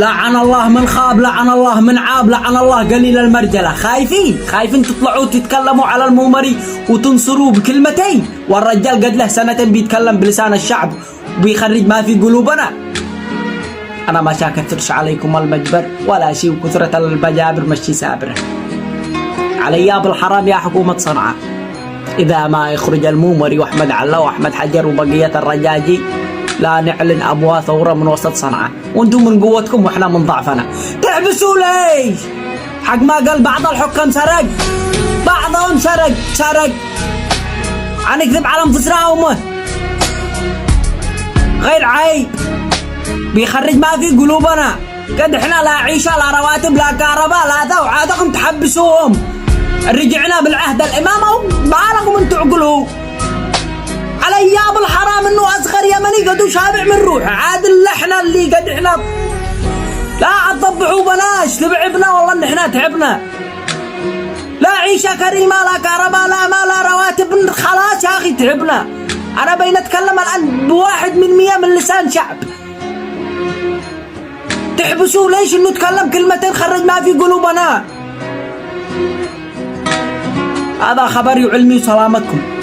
لعن الله من خاب، لعن الله من عاب، لعن الله قليل المرجلة. خايفين تطلعوا تتكلموا على المومري وتنصروه بكلمتين، والرجال قد له سنتين بيتكلم بلسان الشعب وبيخرج ما في قلوبنا. أنا ما شاكترش عليكم المجبر ولا شيء، وكثرة البجابر مشي سابرة عليا بالحرام يا حكومة صنعاء. إذا ما يخرج المومري وأحمد علا وأحمد حجر وبقية الرجاجي لا نعلن أبواء ثورة من وسط صنعاء، وانتم من قوتكم واحنا من ضعفنا. تحبسوا ليش؟ حق ما قال بعض الحكام سرق، بعضهم سرق هنكذب على انفسنا امه. غير عيب، بيخرج ما في قلوبنا. قد احنا لا عيشة لا رواتب لا كهرباء لا ذا، وعادكم تحبسوهم. رجعنا بالعهد الامامة وبالكم انتوا عقلوا عليا بالحرام انه اصغر يمني قدو شابع من روحه. عاد احنا اللي قد احنا لا عاد طبعوا بلاش تبعبنا، والله ان احنا تعبنا. لا عيشة كريمة لا كهرباء لا ما لا رواتب، خلاص يا اخي تعبنا. انا بين اتكلم الان بواحد من 100 من لسان شعب. تحبسوا ليش؟ انه تكلم كلمتين خرج ما في قلوبنا. هذا خبري وعلمي وسلامتكم.